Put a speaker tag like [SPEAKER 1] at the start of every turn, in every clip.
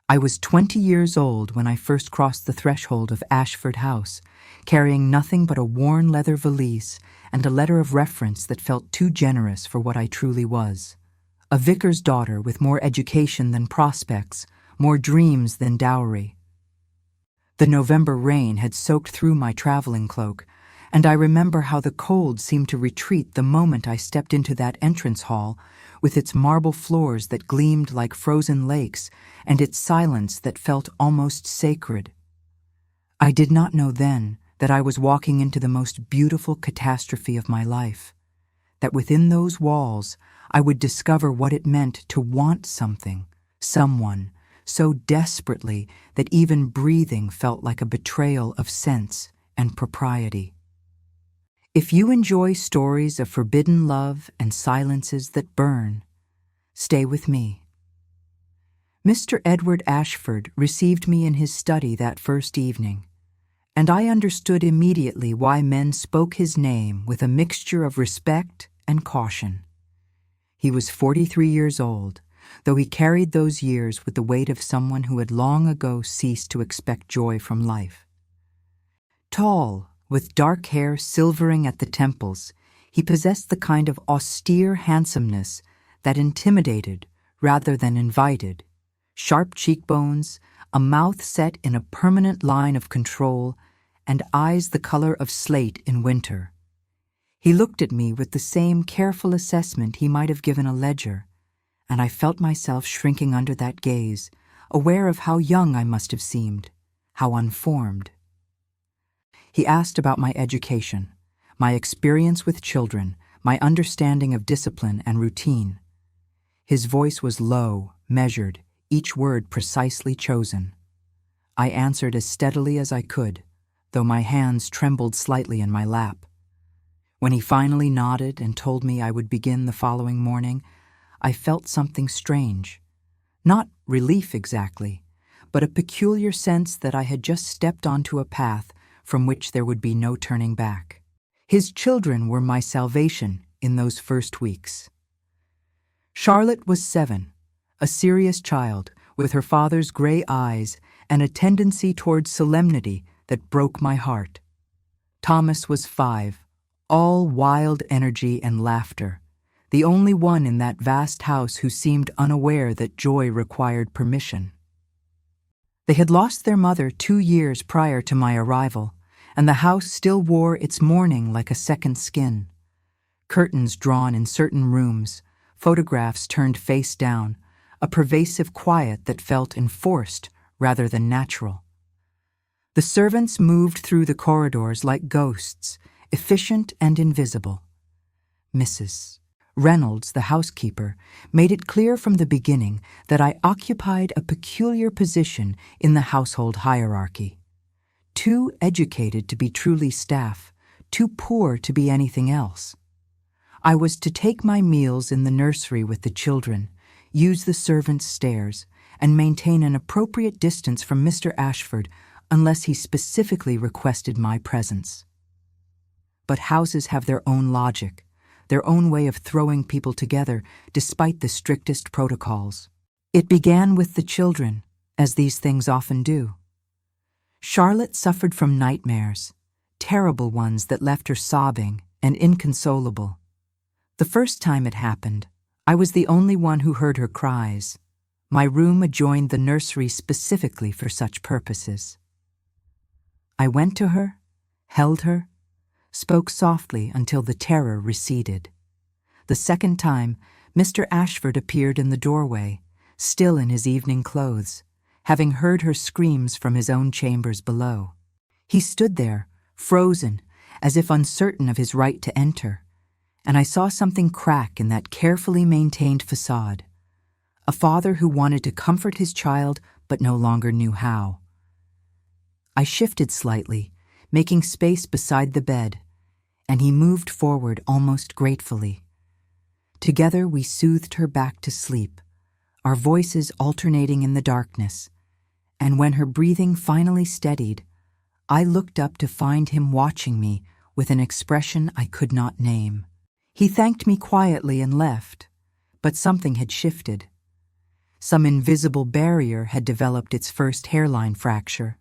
[SPEAKER 1] I was 20 years old when I first crossed the threshold of Ashford House, carrying nothing but a worn leather valise and a letter of reference that felt too generous for what I truly was. A vicar's daughter with more education than prospects, more dreams than dowry. The November rain had soaked through my traveling cloak, and I remember how the cold seemed to retreat the moment I stepped into that entrance hall, with its marble floors that gleamed like frozen lakes and its silence that felt almost sacred. I did not know then that I was walking into the most beautiful catastrophe of my life, that within those walls I would discover what it meant to want something, someone, so desperately that even breathing felt like a betrayal of sense and propriety. If you enjoy stories of forbidden love and silences that burn, stay with me. Mr. Edward Ashford received me in his study that first evening, and I understood immediately why men spoke his name with a mixture of respect and caution. He was 43 years old, though he carried those years with the weight of someone who had long ago ceased to expect joy from life. Tall, with dark hair silvering at the temples, he possessed the kind of austere handsomeness that intimidated rather than invited, sharp cheekbones, a mouth set in a permanent line of control, and eyes the color of slate in winter. He looked at me with the same careful assessment he might have given a ledger, and I felt myself shrinking under that gaze, aware of how young I must have seemed, how unformed. He asked about my education, my experience with children, my understanding of discipline and routine. His voice was low, measured, each word precisely chosen. I answered as steadily as I could, though my hands trembled slightly in my lap. When he finally nodded and told me I would begin the following morning, I felt something strange. Not relief exactly, but a peculiar sense that I had just stepped onto a path from which there would be no turning back. His children were my salvation in those first weeks. Charlotte was 7, a serious child with her father's gray eyes and a tendency towards solemnity that broke my heart. Thomas was 5, all wild energy and laughter, the only one in that vast house who seemed unaware that joy required permission. They had lost their mother 2 years prior to my arrival, and the house still wore its mourning like a second skin. Curtains drawn in certain rooms, photographs turned face down, a pervasive quiet that felt enforced rather than natural. The servants moved through the corridors like ghosts, efficient and invisible. Mrs. Reynolds, the housekeeper, made it clear from the beginning that I occupied a peculiar position in the household hierarchy. Too educated to be truly staff, too poor to be anything else. I was to take my meals in the nursery with the children, use the servants' stairs, and maintain an appropriate distance from Mr. Ashford unless he specifically requested my presence. But houses have their own logic, their own way of throwing people together despite the strictest protocols. It began with the children, as these things often do. Charlotte suffered from nightmares, terrible ones that left her sobbing and inconsolable. The first time it happened, I was the only one who heard her cries. My room adjoined the nursery specifically for such purposes. I went to her, held her, spoke softly until the terror receded. The second time, Mr. Ashford appeared in the doorway, still in his evening clothes, having heard her screams from his own chambers below. He stood there, frozen, as if uncertain of his right to enter, and I saw something crack in that carefully maintained facade. A father who wanted to comfort his child but no longer knew how. I shifted slightly, making space beside the bed, and he moved forward almost gratefully. Together we soothed her back to sleep, our voices alternating in the darkness, and when her breathing finally steadied, I looked up to find him watching me with an expression I could not name. He thanked me quietly and left, but something had shifted. Some invisible barrier had developed its first hairline fracture.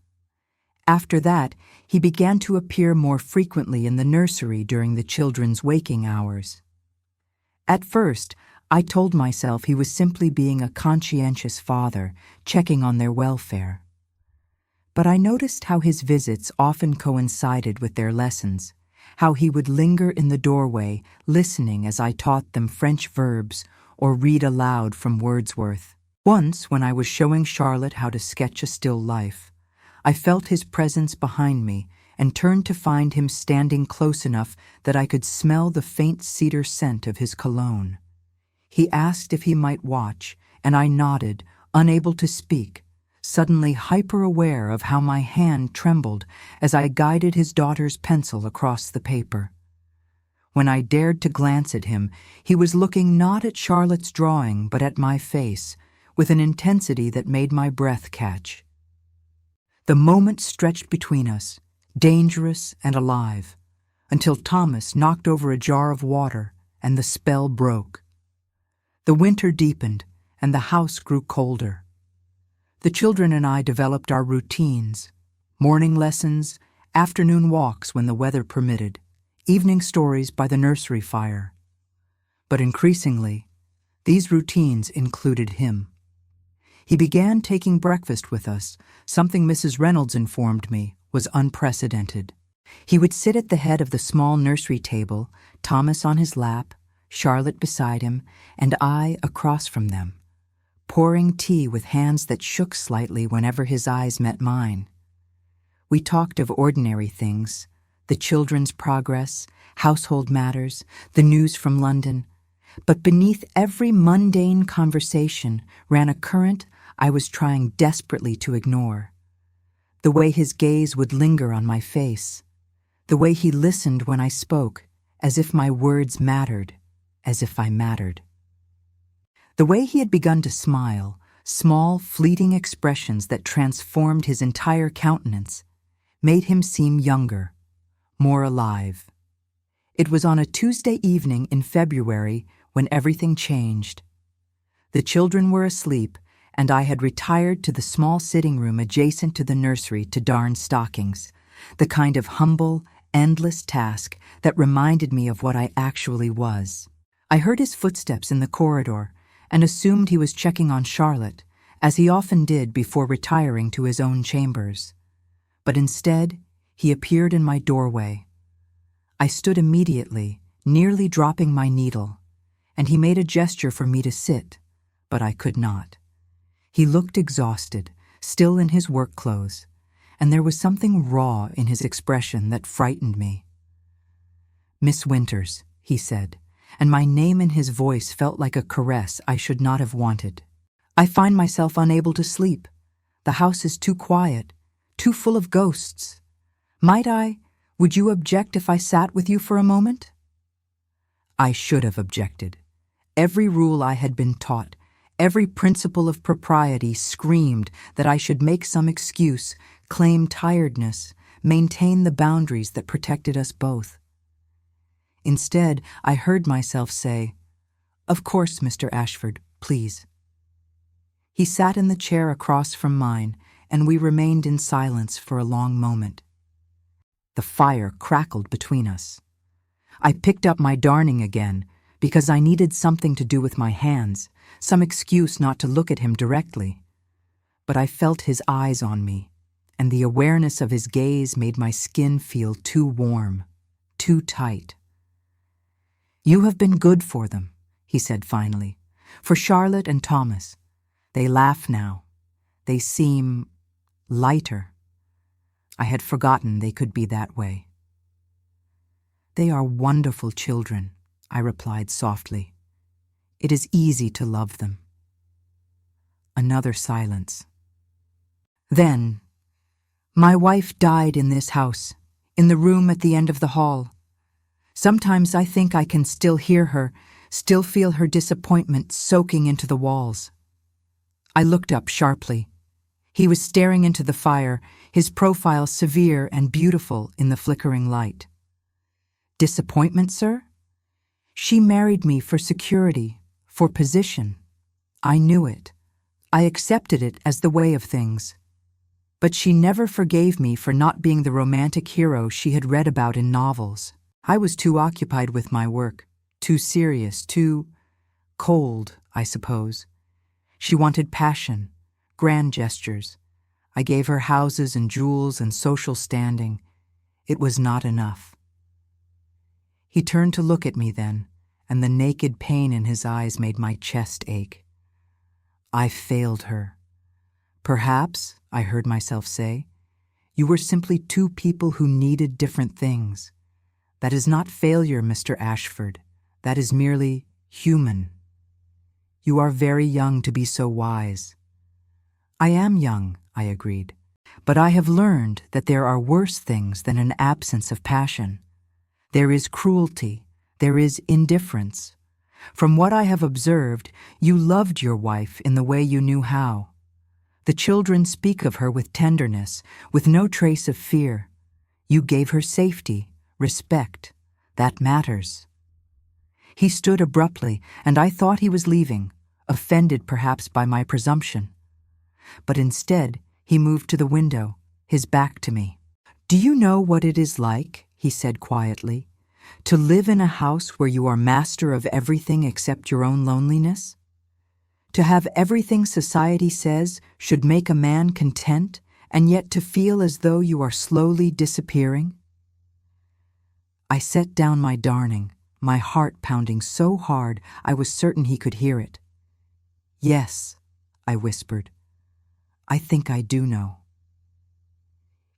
[SPEAKER 1] After that, he began to appear more frequently in the nursery during the children's waking hours. At first, I told myself he was simply being a conscientious father, checking on their welfare. But I noticed how his visits often coincided with their lessons, how he would linger in the doorway, listening as I taught them French verbs or read aloud from Wordsworth. Once, when I was showing Charlotte how to sketch a still life, I felt his presence behind me and turned to find him standing close enough that I could smell the faint cedar scent of his cologne. He asked if he might watch, and I nodded, unable to speak, suddenly hyper-aware of how my hand trembled as I guided his daughter's pencil across the paper. When I dared to glance at him, he was looking not at Charlotte's drawing but at my face, with an intensity that made my breath catch. The moment stretched between us, dangerous and alive, until Thomas knocked over a jar of water and the spell broke. The winter deepened and the house grew colder. The children and I developed our routines: morning lessons, afternoon walks when the weather permitted, evening stories by the nursery fire. But increasingly, these routines included him. He began taking breakfast with us, something Mrs. Reynolds informed me was unprecedented. He would sit at the head of the small nursery table, Thomas on his lap, Charlotte beside him, and I across from them, pouring tea with hands that shook slightly whenever his eyes met mine. We talked of ordinary things, the children's progress, household matters, the news from London, but beneath every mundane conversation ran a current I was trying desperately to ignore. The way his gaze would linger on my face, the way he listened when I spoke, as if my words mattered, as if I mattered. The way he had begun to smile, small, fleeting expressions that transformed his entire countenance, made him seem younger, more alive. It was on a Tuesday evening in February when everything changed. The children were asleep, and I had retired to the small sitting room adjacent to the nursery to darn stockings, the kind of humble, endless task that reminded me of what I actually was. I heard his footsteps in the corridor and assumed he was checking on Charlotte, as he often did before retiring to his own chambers. But instead, he appeared in my doorway. I stood immediately, nearly dropping my needle, and he made a gesture for me to sit, but I could not. He looked exhausted, still in his work clothes, and there was something raw in his expression that frightened me. "Miss Winters," he said, and my name in his voice felt like a caress I should not have wanted. "I find myself unable to sleep. The house is too quiet, too full of ghosts. Would you object if I sat with you for a moment?" I should have objected. Every rule I had been taught, every principle of propriety screamed that I should make some excuse, claim tiredness, maintain the boundaries that protected us both. Instead, I heard myself say, "Of course, Mr. Ashford, please." He sat in the chair across from mine, and we remained in silence for a long moment. The fire crackled between us. I picked up my darning again, because I needed something to do with my hands, some excuse not to look at him directly. But I felt his eyes on me, and the awareness of his gaze made my skin feel too warm, too tight. "You have been good for them," he said finally, "for Charlotte and Thomas. They laugh now. They seem lighter. I had forgotten they could be that way." "They are wonderful children," I replied softly. "It is easy to love them." Another silence. Then, "My wife died in this house, in the room at the end of the hall. Sometimes I think I can still hear her, still feel her disappointment soaking into the walls." I looked up sharply. He was staring into the fire, his profile severe and beautiful in the flickering light. "Disappointment, sir? She married me for security, for position. I knew it. I accepted it as the way of things. But she never forgave me for not being the romantic hero she had read about in novels. I was too occupied with my work, too serious, too cold, I suppose. She wanted passion, grand gestures. I gave her houses and jewels and social standing. It was not enough. He turned to look at me then, and the naked pain in his eyes made my chest ache. I failed her. Perhaps, I heard myself say, you were simply two people who needed different things. That is not failure, Mr. Ashford. That is merely human. You are very young to be so wise. I am young, I agreed, but I have learned that there are worse things than an absence of passion. There is cruelty, there is indifference. From what I have observed, you loved your wife in the way you knew how. The children speak of her with tenderness, with no trace of fear. You gave her safety, respect. That matters. He stood abruptly, and I thought he was leaving, offended perhaps by my presumption. But instead, he moved to the window, his back to me. Do you know what it is like, he said quietly, to live in a house where you are master of everything except your own loneliness? To have everything society says should make a man content, and yet to feel as though you are slowly disappearing? I set down my darning, my heart pounding so hard I was certain he could hear it. Yes, I whispered. I think I do know.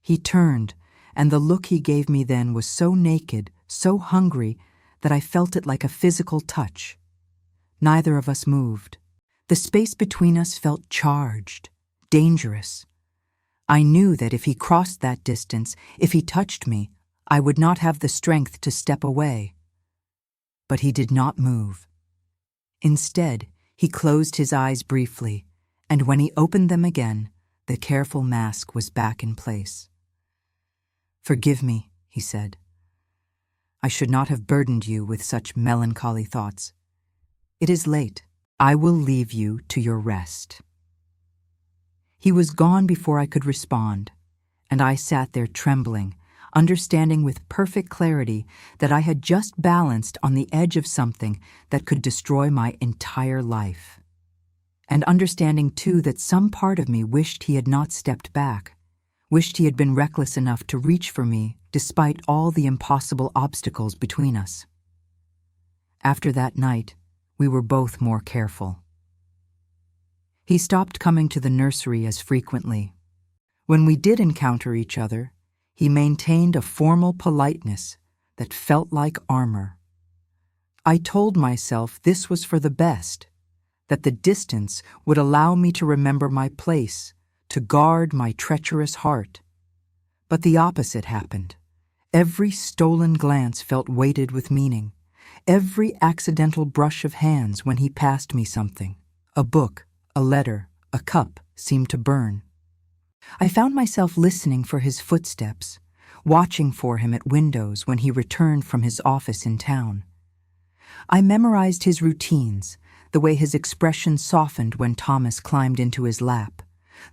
[SPEAKER 1] He turned, and the look he gave me then was so naked, so hungry, that I felt it like a physical touch. Neither of us moved. The space between us felt charged, dangerous. I knew that if he crossed that distance, if he touched me, I would not have the strength to step away. But he did not move. Instead, he closed his eyes briefly, and when he opened them again, the careful mask was back in place. Forgive me, he said. I should not have burdened you with such melancholy thoughts. It is late. I will leave you to your rest. He was gone before I could respond, and I sat there trembling, understanding with perfect clarity that I had just balanced on the edge of something that could destroy my entire life. And understanding, too, that some part of me wished he had not stepped back, wished he had been reckless enough to reach for me despite all the impossible obstacles between us. After that night, we were both more careful. He stopped coming to the nursery as frequently. When we did encounter each other, he maintained a formal politeness that felt like armor. I told myself this was for the best, that the distance would allow me to remember my place, to guard my treacherous heart. But the opposite happened. Every stolen glance felt weighted with meaning. Every accidental brush of hands when he passed me something, a book, a letter, a cup, seemed to burn. I found myself listening for his footsteps, watching for him at windows when he returned from his office in town. I memorized his routines, the way his expression softened when Thomas climbed into his lap,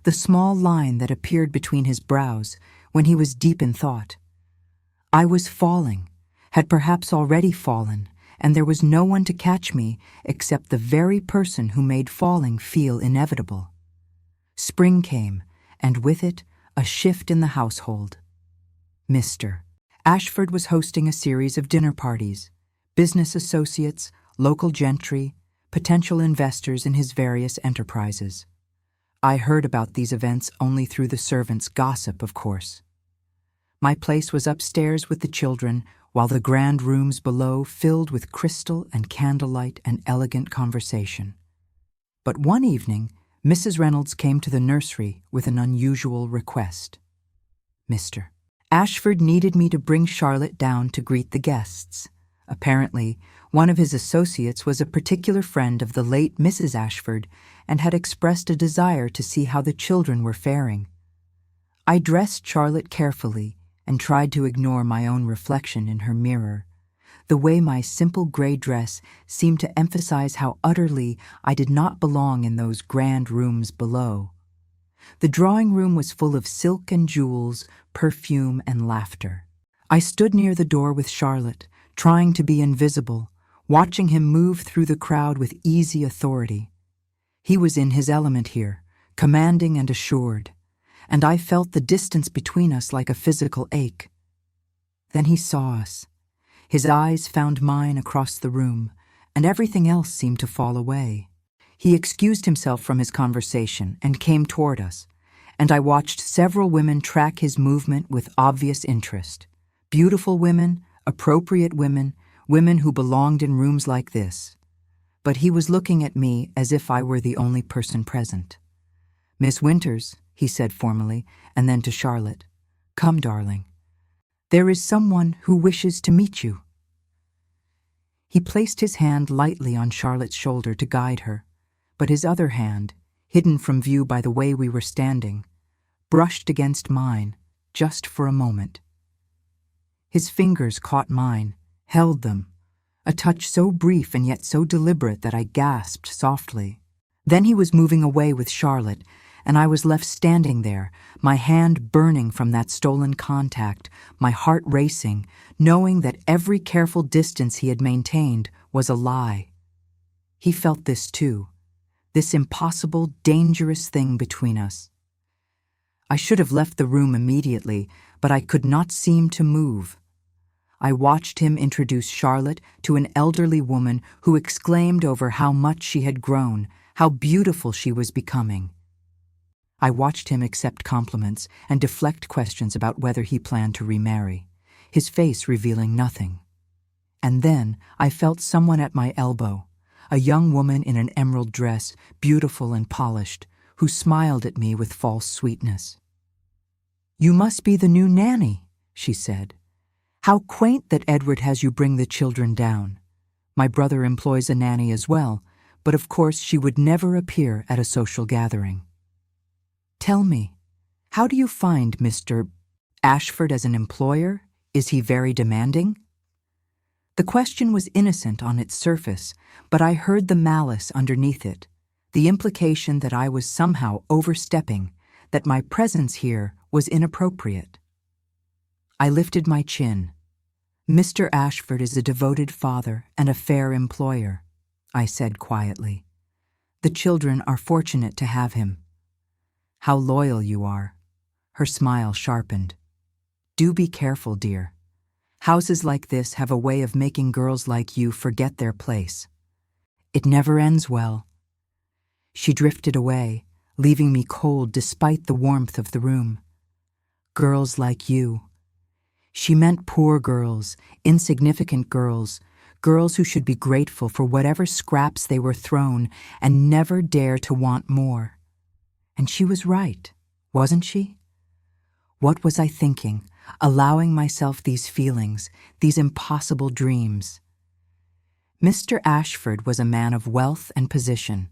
[SPEAKER 1] the small line that appeared between his brows when he was deep in thought. I was falling, had perhaps already fallen, and there was no one to catch me except the very person who made falling feel inevitable. Spring came, and with it, a shift in the household. Mr. Ashford was hosting a series of dinner parties, business associates, local gentry, potential investors in his various enterprises. I heard about these events only through the servants' gossip, of course. My place was upstairs with the children, while the grand rooms below filled with crystal and candlelight and elegant conversation. But one evening, Mrs. Reynolds came to the nursery with an unusual request. Mr. Ashford needed me to bring Charlotte down to greet the guests. Apparently, one of his associates was a particular friend of the late Mrs. Ashford and had expressed a desire to see how the children were faring. I dressed Charlotte carefully and tried to ignore my own reflection in her mirror. The way my simple gray dress seemed to emphasize how utterly I did not belong in those grand rooms below. The drawing room was full of silk and jewels, perfume and laughter. I stood near the door with Charlotte, trying to be invisible, watching him move through the crowd with easy authority. He was in his element here, commanding and assured, and I felt the distance between us like a physical ache. Then he saw us. His eyes found mine across the room, and everything else seemed to fall away. He excused himself from his conversation and came toward us, and I watched several women track his movement with obvious interest. Beautiful women, appropriate women, women who belonged in rooms like this. But he was looking at me as if I were the only person present. "Miss Winters," he said formally, and then to Charlotte, "Come, darling. There is someone who wishes to meet you." He placed his hand lightly on Charlotte's shoulder to guide her, but his other hand, hidden from view by the way we were standing, brushed against mine just for a moment. His fingers caught mine, held them, a touch so brief and yet so deliberate that I gasped softly. Then he was moving away with Charlotte, and I was left standing there, my hand burning from that stolen contact, my heart racing, knowing that every careful distance he had maintained was a lie. He felt this too, this impossible, dangerous thing between us. I should have left the room immediately, but I could not seem to move. I watched him introduce Charlotte to an elderly woman who exclaimed over how much she had grown, how beautiful she was becoming. I watched him accept compliments and deflect questions about whether he planned to remarry, his face revealing nothing. And then I felt someone at my elbow, a young woman in an emerald dress, beautiful and polished, who smiled at me with false sweetness. "You must be the new Nanny," she said. "How quaint that Edward has you bring the children down. My brother employs a nanny as well, but of course she would never appear at a social gathering. Tell me, how do you find Mr. Ashford as an employer? Is he very demanding?" The question was innocent on its surface, but I heard the malice underneath it, the implication that I was somehow overstepping, that my presence here was inappropriate. I lifted my chin. "Mr. Ashford is a devoted father and a fair employer," I said quietly. "The children are fortunate to have him." "How loyal you are." Her smile sharpened. "Do be careful, dear. Houses like this have a way of making girls like you forget their place. It never ends well." She drifted away, leaving me cold despite the warmth of the room. Girls like you. She meant poor girls, insignificant girls, girls who should be grateful for whatever scraps they were thrown and never dare to want more. And she was right, wasn't she? What was I thinking, allowing myself these feelings, these impossible dreams? Mr. Ashford was a man of wealth and position.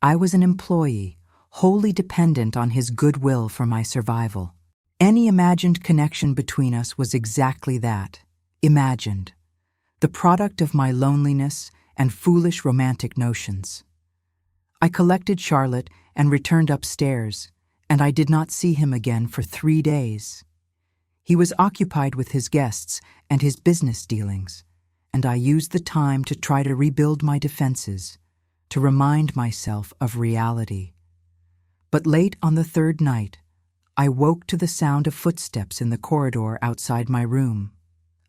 [SPEAKER 1] I was an employee, wholly dependent on his goodwill for my survival. Any imagined connection between us was exactly that, imagined, the product of my loneliness and foolish romantic notions. I collected Charlotte and returned upstairs, and I did not see him again for 3 days. He was occupied with his guests and his business dealings, and I used the time to try to rebuild my defenses, to remind myself of reality. But late on the 3rd night, I woke to the sound of footsteps in the corridor outside my room.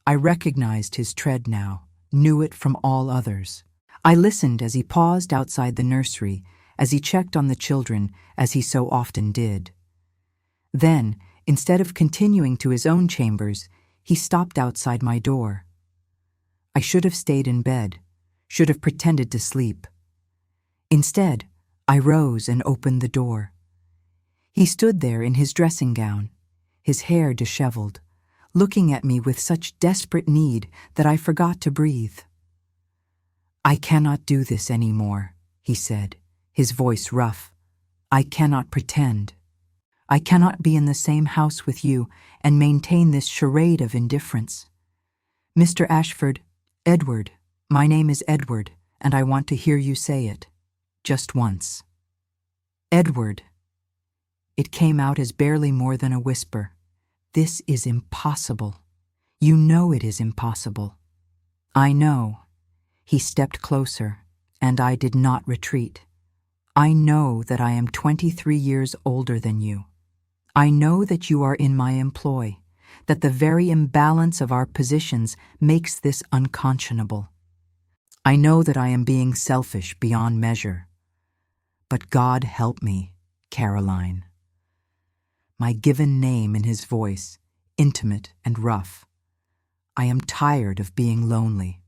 [SPEAKER 1] I recognized his tread now, knew it from all others. I listened as he paused outside the nursery, as he checked on the children, as he so often did. Then, instead of continuing to his own chambers, he stopped outside my door. I should have stayed in bed, should have pretended to sleep. Instead, I rose and opened the door. He stood there in his dressing gown, his hair disheveled, looking at me with such desperate need that I forgot to breathe. "I cannot do this any more," he said, his voice rough. "I cannot pretend. I cannot be in the same house with you and maintain this charade of indifference. Mr. Ashford, Edward, my name is Edward, and I want to hear you say it. Just once. Edward. It came out as barely more than a whisper. This is impossible. You know it is impossible. I know. He stepped closer, and I did not retreat. I know that I am 23 years older than you. I know that you are in my employ, that the very imbalance of our positions makes this unconscionable. I know that I am being selfish beyond measure. But God help me, Caroline. My given name in his voice, intimate and rough. I am tired of being lonely.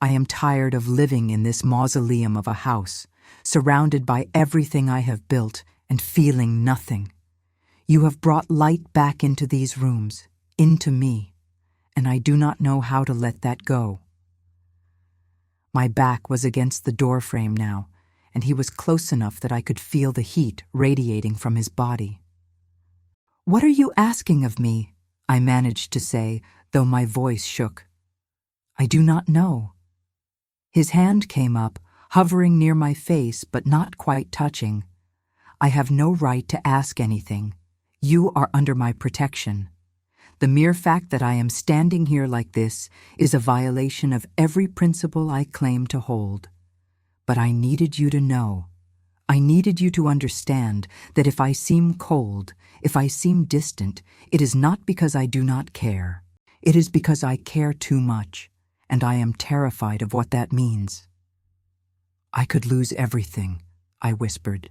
[SPEAKER 1] I am tired of living in this mausoleum of a house, surrounded by everything I have built and feeling nothing. You have brought light back into these rooms, into me, and I do not know how to let that go. My back was against the doorframe now, and he was close enough that I could feel the heat radiating from his body. "What are you asking of me?" I managed to say, though my voice shook. "I do not know." His hand came up, hovering near my face but not quite touching. "I have no right to ask anything. You are under my protection. The mere fact that I am standing here like this is a violation of every principle I claim to hold. But I needed you to know. I needed you to understand that if I seem cold, if I seem distant, it is not because I do not care. It is because I care too much, and I am terrified of what that means." "I could lose everything," I whispered.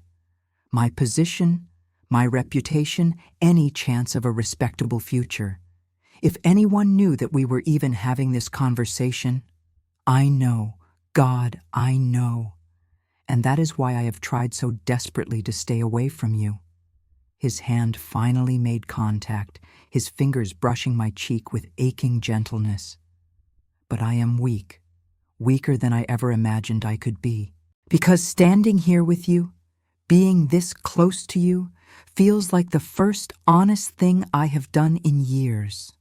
[SPEAKER 1] "My position, my reputation, any chance of a respectable future. If anyone knew that we were even having this conversation, I know, God, I know. And that is why I have tried so desperately to stay away from you." His hand finally made contact, his fingers brushing my cheek with aching gentleness. "But I am weak, weaker than I ever imagined I could be. Because standing here with you, being this close to you, feels like the first honest thing I have done in years."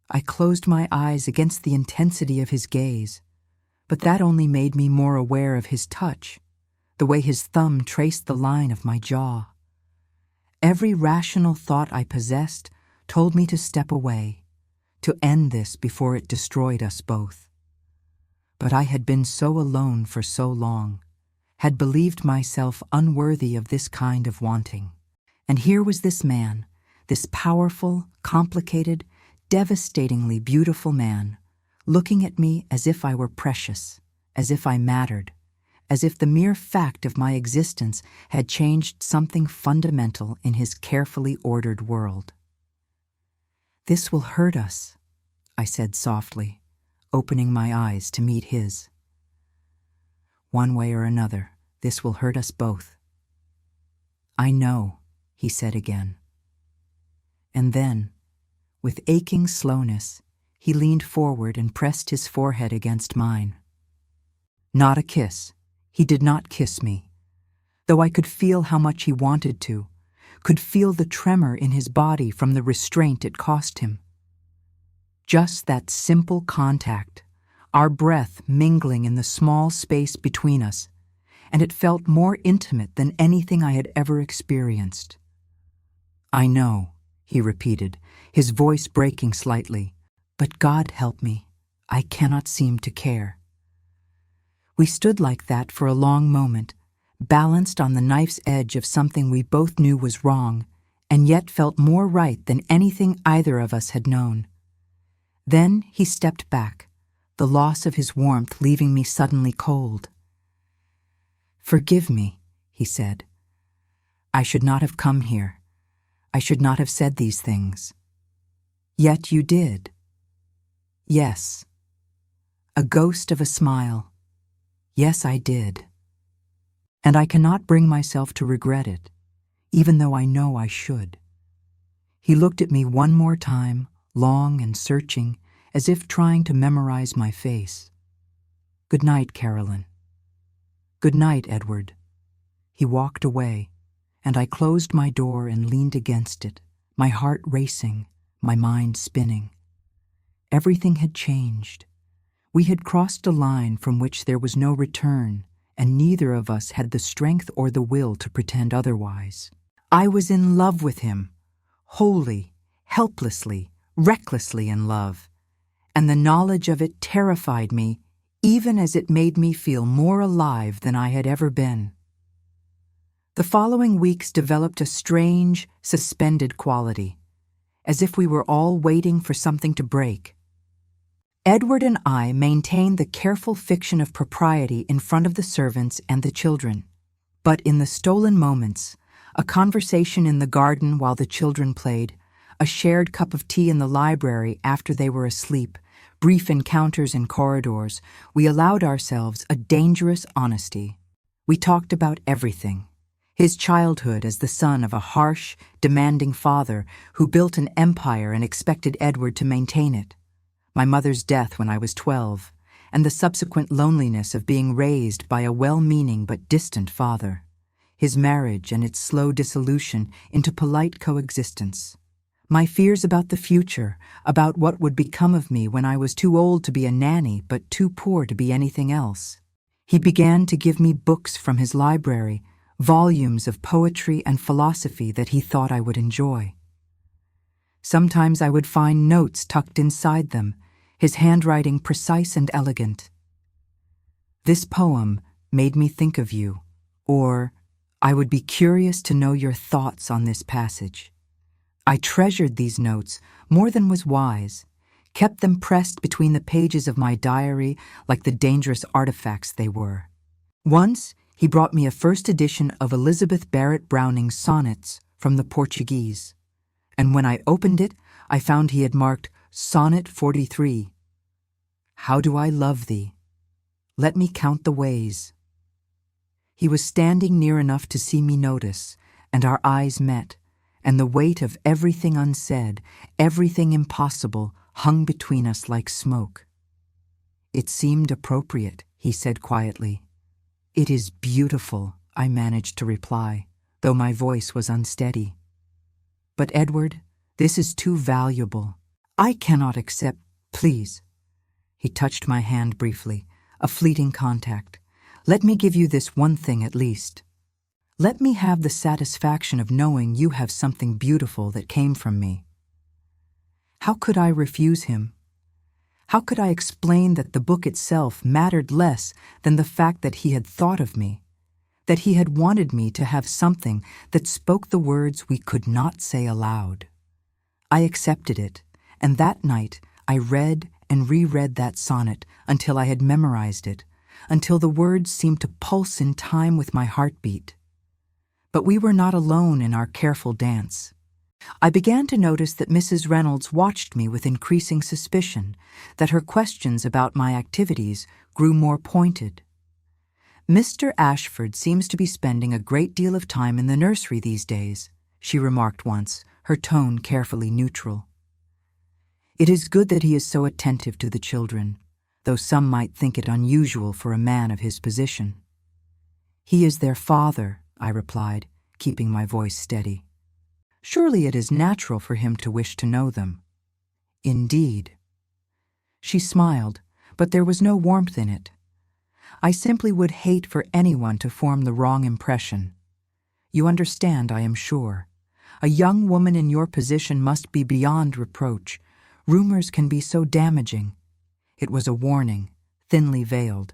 [SPEAKER 1] I closed my eyes against the intensity of his gaze, but that only made me more aware of his touch, the way his thumb traced the line of my jaw. Every rational thought I possessed told me to step away, to end this before it destroyed us both. But I had been so alone for so long, had believed myself unworthy of this kind of wanting. And here was this man, this powerful, complicated, devastatingly beautiful man, looking at me as if I were precious, as if I mattered, as if the mere fact of my existence had changed something fundamental in his carefully ordered world. "This will hurt us," I said softly, opening my eyes to meet his. "One way or another, this will hurt us both." "I know," he said again. And then, with aching slowness, he leaned forward and pressed his forehead against mine. Not a kiss. He did not kiss me, though I could feel how much he wanted to, could feel the tremor in his body from the restraint it cost him. Just that simple contact, our breath mingling in the small space between us, and it felt more intimate than anything I had ever experienced. "I know," he repeated, his voice breaking slightly, "but God help me, I cannot seem to care." We stood like that for a long moment, balanced on the knife's edge of something we both knew was wrong, and yet felt more right than anything either of us had known. Then he stepped back, the loss of his warmth leaving me suddenly cold. "Forgive me," he said. "I should not have come here. I should not have said these things." "Yet you did." "Yes." A ghost of a smile. "Yes, I did. And I cannot bring myself to regret it, even though I know I should." He looked at me one more time, long and searching, as if trying to memorize my face. "Good night, Carolyn." "Good night, Edward." He walked away, and I closed my door and leaned against it, my heart racing, my mind spinning. Everything had changed. We had crossed a line from which there was no return, and neither of us had the strength or the will to pretend otherwise. I was in love with him, wholly, helplessly, recklessly in love, and the knowledge of it terrified me, even as it made me feel more alive than I had ever been. The following weeks developed a strange, suspended quality, as if we were all waiting for something to break. Edward and I maintained the careful fiction of propriety in front of the servants and the children. But in the stolen moments, a conversation in the garden while the children played, a shared cup of tea in the library after they were asleep, brief encounters in corridors, we allowed ourselves a dangerous honesty. We talked about everything. His childhood as the son of a harsh, demanding father who built an empire and expected Edward to maintain it. My mother's death when I was 12, and the subsequent loneliness of being raised by a well-meaning but distant father. His marriage and its slow dissolution into polite coexistence. My fears about the future, about what would become of me when I was too old to be a nanny but too poor to be anything else. He began to give me books from his library, volumes of poetry and philosophy that he thought I would enjoy. Sometimes I would find notes tucked inside them, his handwriting precise and elegant. This poem made me think of you, or I would be curious to know your thoughts on this passage. I treasured these notes more than was wise, kept them pressed between the pages of my diary like the dangerous artifacts they were. Once, he brought me a first edition of Elizabeth Barrett Browning's sonnets from the Portuguese, and when I opened it, I found he had marked Sonnet 43. How do I love thee? Let me count the ways. He was standing near enough to see me notice, and our eyes met, and the weight of everything unsaid, everything impossible, hung between us like smoke. It seemed appropriate, he said quietly. It is beautiful, I managed to reply, though my voice was unsteady. But Edward, this is too valuable. I cannot accept, please. He touched my hand briefly, a fleeting contact. Let me give you this one thing at least. Let me have the satisfaction of knowing you have something beautiful that came from me. How could I refuse him? How could I explain that the book itself mattered less than the fact that he had thought of me, that he had wanted me to have something that spoke the words we could not say aloud? I accepted it, and that night I read and reread that sonnet until I had memorized it, until the words seemed to pulse in time with my heartbeat. But we were not alone in our careful dance. I began to notice that Mrs. Reynolds watched me with increasing suspicion, that her questions about my activities grew more pointed. Mr. Ashford seems to be spending a great deal of time in the nursery these days, she remarked once, her tone carefully neutral. It is good that he is so attentive to the children, though some might think it unusual for a man of his position. He is their father, I replied, keeping my voice steady. Surely it is natural for him to wish to know them. Indeed. She smiled, but there was no warmth in it. I simply would hate for anyone to form the wrong impression. You understand, I am sure. A young woman in your position must be beyond reproach. Rumors can be so damaging. It was a warning, thinly veiled.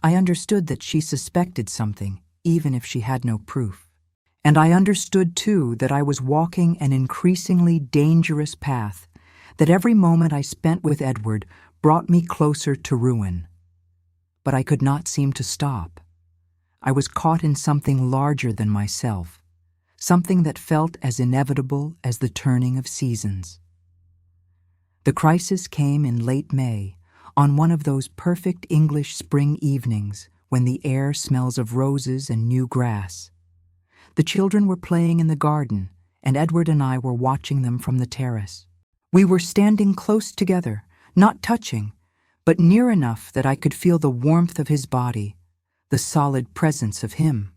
[SPEAKER 1] I understood that she suspected something, even if she had no proof. And I understood, too, that I was walking an increasingly dangerous path, that every moment I spent with Edward brought me closer to ruin. But I could not seem to stop. I was caught in something larger than myself, something that felt as inevitable as the turning of seasons. The crisis came in late May, on one of those perfect English spring evenings when the air smells of roses and new grass. The children were playing in the garden, and Edward and I were watching them from the terrace. We were standing close together, not touching, but near enough that I could feel the warmth of his body, the solid presence of him.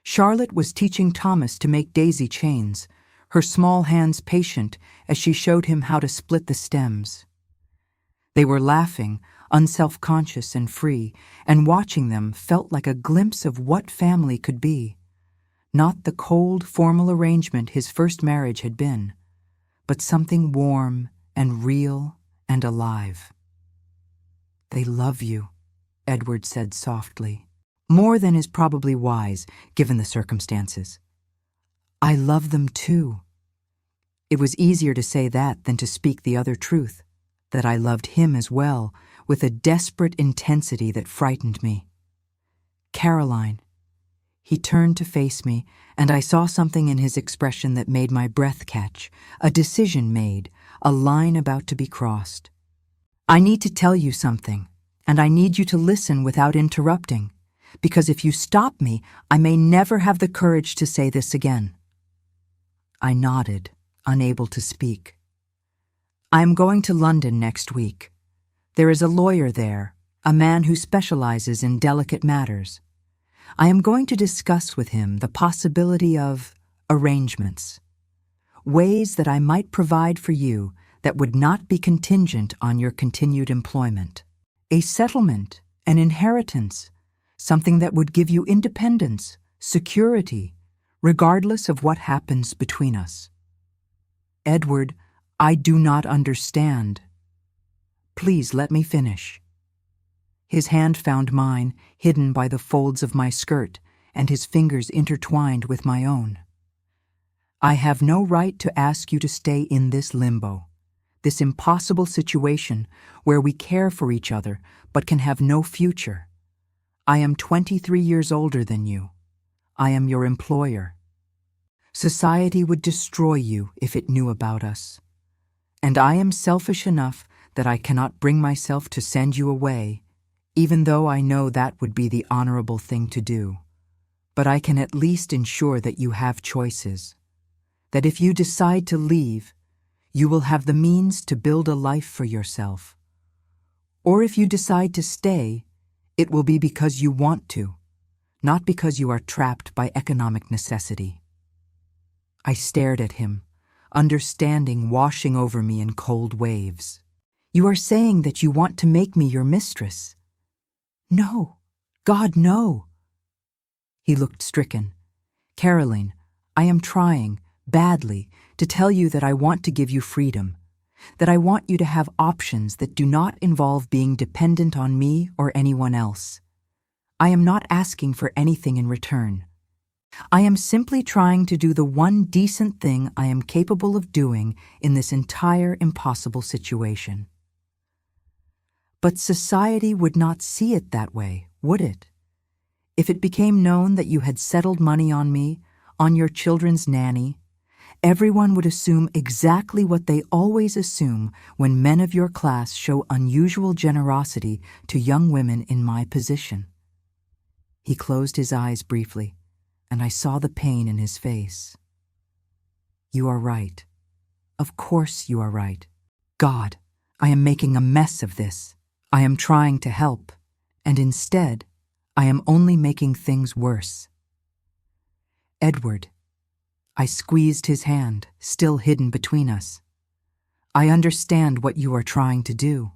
[SPEAKER 1] Charlotte was teaching Thomas to make daisy chains, her small hands patient as she showed him how to split the stems. They were laughing, unself-conscious and free, and watching them felt like a glimpse of what family could be. Not the cold, formal arrangement his first marriage had been, but something warm and real and alive. "They love you," Edward said softly, "more than is probably wise, given the circumstances." "I love them too." It was easier to say that than to speak the other truth, that I loved him as well, with a desperate intensity that frightened me. "Caroline." He turned to face me, and I saw something in his expression that made my breath catch, a decision made, a line about to be crossed. "I need to tell you something, and I need you to listen without interrupting, because if you stop me, I may never have the courage to say this again." I nodded, unable to speak. "I am going to London next week. There is a lawyer there, a man who specializes in delicate matters. I am going to discuss with him the possibility of arrangements, ways that I might provide for you that would not be contingent on your continued employment. A settlement, an inheritance, something that would give you independence, security, regardless of what happens between us." "Edward, I do not understand." "Please let me finish." His hand found mine, hidden by the folds of my skirt, and his fingers intertwined with my own. "I have no right to ask you to stay in this limbo, this impossible situation where we care for each other but can have no future. I am 23 years older than you. I am your employer. Society would destroy you if it knew about us. And I am selfish enough that I cannot bring myself to send you away, even though I know that would be the honorable thing to do. But I can at least ensure that you have choices, that if you decide to leave, you will have the means to build a life for yourself. Or if you decide to stay, it will be because you want to, not because you are trapped by economic necessity." I stared at him, understanding washing over me in cold waves. "You are saying that you want to make me your mistress?" "No, God, no." He looked stricken. "Caroline, I am trying, badly, to tell you that I want to give you freedom, that I want you to have options that do not involve being dependent on me or anyone else. I am not asking for anything in return. I am simply trying to do the one decent thing I am capable of doing in this entire impossible situation." But society would not see it that way, would it? If it became known that you had settled money on me, on your children's nanny, everyone would assume exactly what they always assume when men of your class show unusual generosity to young women in my position. He closed his eyes briefly, and I saw the pain in his face. "You are right. Of course you are right. God, I am making a mess of this. I am trying to help, and instead, I am only making things worse." "Edward," I squeezed his hand, still hidden between us. "I understand what you are trying to do.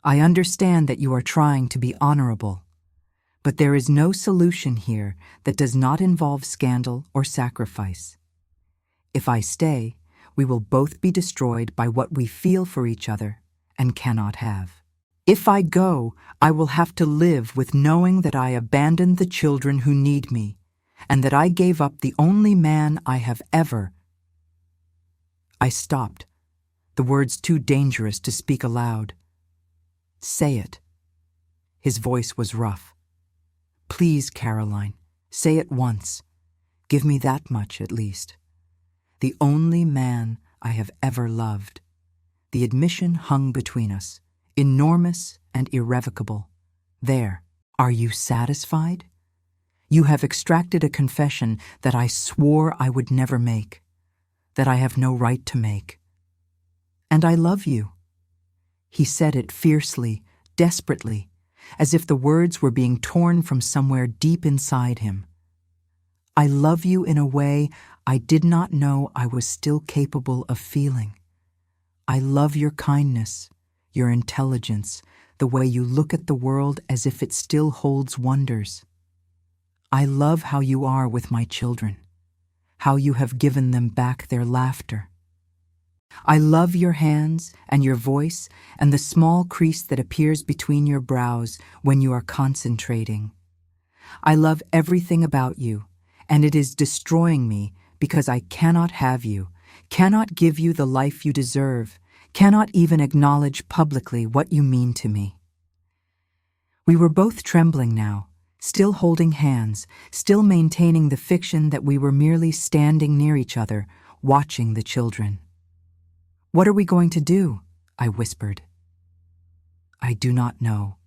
[SPEAKER 1] I understand that you are trying to be honorable. But there is no solution here that does not involve scandal or sacrifice. If I stay, we will both be destroyed by what we feel for each other and cannot have. If I go, I will have to live with knowing that I abandoned the children who need me, and that I gave up the only man I have ever—" I stopped, the words too dangerous to speak aloud. "Say it." His voice was rough. "Please, Caroline, say it once. Give me that much, at least. The only man I have ever loved." The admission hung between us, enormous and irrevocable. There. Are you satisfied? You have extracted a confession that I swore I would never make, that I have no right to make. And I love you. He said it fiercely, desperately, as if the words were being torn from somewhere deep inside him. I love you in a way I did not know I was still capable of feeling. I love your kindness, your intelligence, the way you look at the world as if it still holds wonders. I love how you are with my children, how you have given them back their laughter. I love your hands and your voice and the small crease that appears between your brows when you are concentrating. I love everything about you, and it is destroying me because I cannot have you, cannot give you the life you deserve, cannot even acknowledge publicly what you mean to me. We were both trembling now, still holding hands, still maintaining the fiction that we were merely standing near each other, watching the children. "What are we going to do?" I whispered. "I do not know.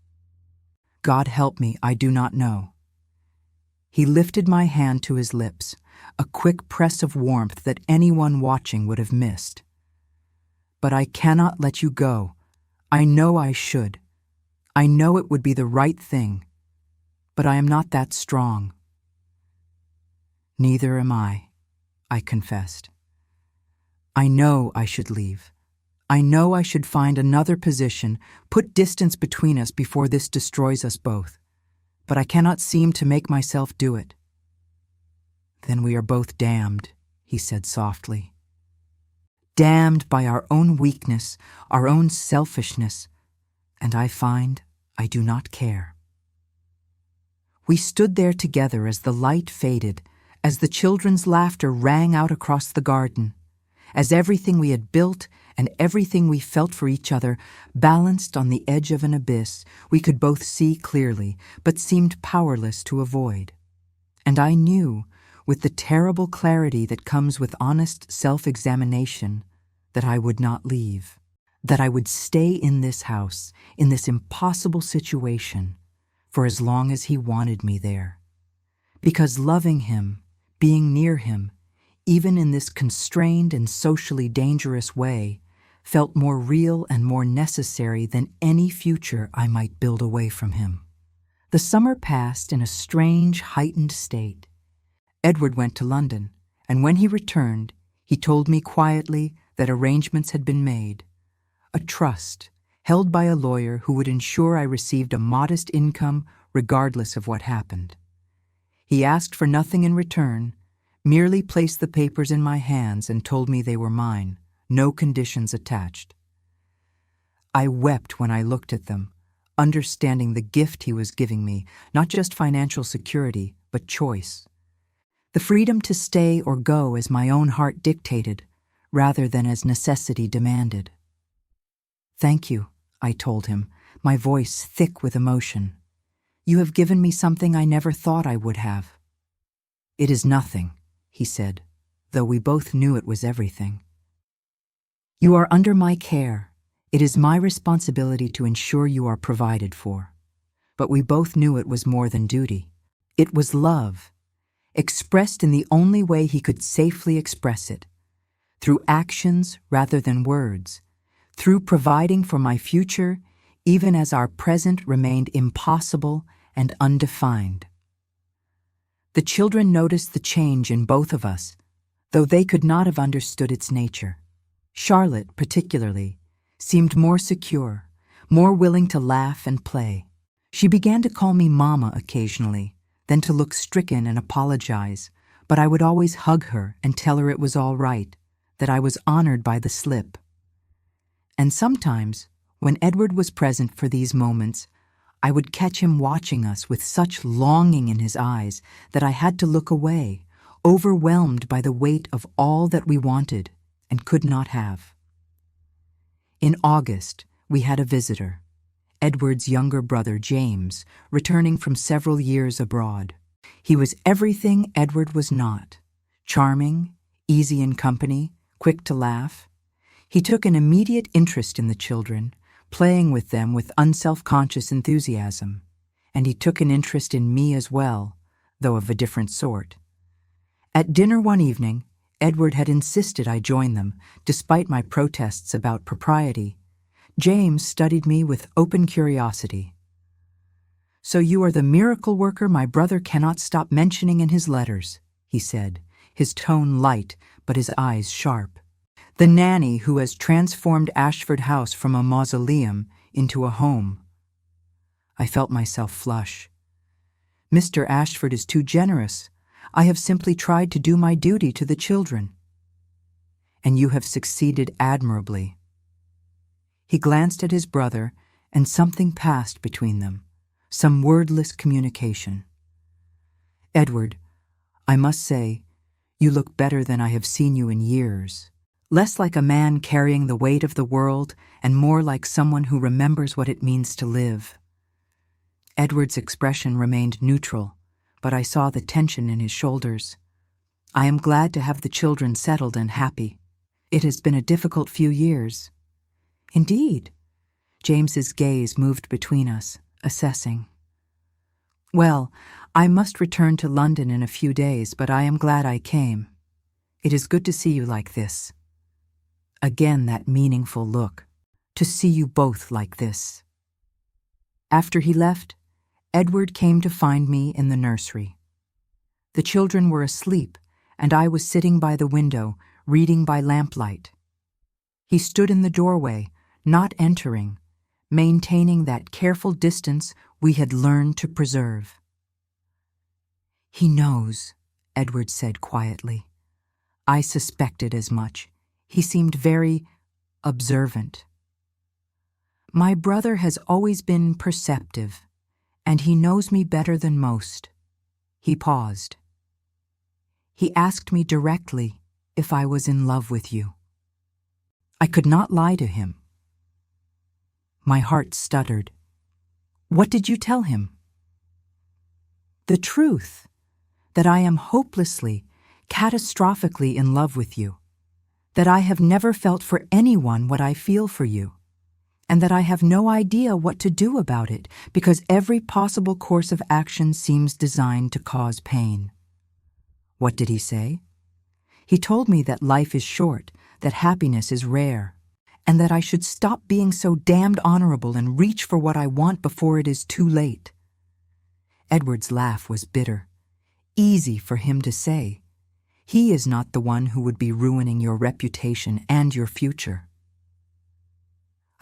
[SPEAKER 1] God help me, I do not know." He lifted my hand to his lips, a quick press of warmth that anyone watching would have missed. "But I cannot let you go. I know I should. I know it would be the right thing. But I am not that strong." "Neither am I," I confessed. "I know I should leave. I know I should find another position, put distance between us before this destroys us both. But I cannot seem to make myself do it." "Then we are both damned," he said softly. "Damned by our own weakness, our own selfishness, and I find I do not care." We stood there together as the light faded, as the children's laughter rang out across the garden, as everything we had built and everything we felt for each other balanced on the edge of an abyss we could both see clearly, but seemed powerless to avoid. And I knew, with the terrible clarity that comes with honest self-examination, that I would not leave, that I would stay in this house, in this impossible situation, for as long as he wanted me there. Because loving him, being near him, even in this constrained and socially dangerous way, felt more real and more necessary than any future I might build away from him. The summer passed in a strange, heightened state. Edward went to London, and when he returned, he told me quietly that arrangements had been made. A trust, held by a lawyer who would ensure I received a modest income regardless of what happened. He asked for nothing in return, merely placed the papers in my hands and told me they were mine, no conditions attached. I wept when I looked at them, understanding the gift he was giving me, not just financial security, but choice. The freedom to stay or go as my own heart dictated, rather than as necessity demanded. "Thank you," I told him, my voice thick with emotion. "You have given me something I never thought I would have." "It is nothing," he said, though we both knew it was everything. "You are under my care. It is my responsibility to ensure you are provided for." But we both knew it was more than duty. It was love, expressed in the only way he could safely express it, through actions rather than words, through providing for my future even as our present remained impossible and undefined. The children noticed the change in both of us, though they could not have understood its nature. Charlotte, particularly, seemed more secure, more willing to laugh and play. She began to call me Mama occasionally, then to look stricken and apologize, but I would always hug her and tell her it was all right, that I was honored by the slip. And sometimes, when Edward was present for these moments, I would catch him watching us with such longing in his eyes that I had to look away, overwhelmed by the weight of all that we wanted and could not have. In August, we had a visitor, Edward's younger brother James, returning from several years abroad. He was everything Edward was not: charming, easy in company, quick to laugh. He took an immediate interest in the children, playing with them with unself-conscious enthusiasm, and he took an interest in me as well, though of a different sort. At dinner one evening, Edward had insisted I join them, despite my protests about propriety. James studied me with open curiosity. "So you are the miracle worker my brother cannot stop mentioning in his letters," he said, his tone light but his eyes sharp. "The nanny who has transformed Ashford House from a mausoleum into a home." I felt myself flush. Mr. Ashford is too generous. I have simply tried to do my duty to the children. And you have succeeded admirably. He glanced at his brother, and something passed between them, some wordless communication. Edward, I must say, you look better than I have seen you in years. Less like a man carrying the weight of the world, and more like someone who remembers what it means to live. Edward's expression remained neutral, but I saw the tension in his shoulders. I am glad to have the children settled and happy. It has been a difficult few years. Indeed. James's gaze moved between us, assessing. Well, I must return to London in a few days, but I am glad I came. It is good to see you like this. Again that meaningful look. To see you both like this. After he left, Edward came to find me in the nursery. The children were asleep, and I was sitting by the window, reading by lamplight. He stood in the doorway, not entering, maintaining that careful distance we had learned to preserve. He knows, Edward said quietly. I suspected as much. He seemed very observant. My brother has always been perceptive, and he knows me better than most. He paused. He asked me directly if I was in love with you. I could not lie to him. My heart stuttered. What did you tell him? The truth, that I am hopelessly, catastrophically in love with you, that I have never felt for anyone what I feel for you, and that I have no idea what to do about it because every possible course of action seems designed to cause pain. What did he say? He told me that life is short, that happiness is rare, and that I should stop being so damned honorable and reach for what I want before it is too late. Edward's laugh was bitter. Easy for him to say. He is not the one who would be ruining your reputation and your future.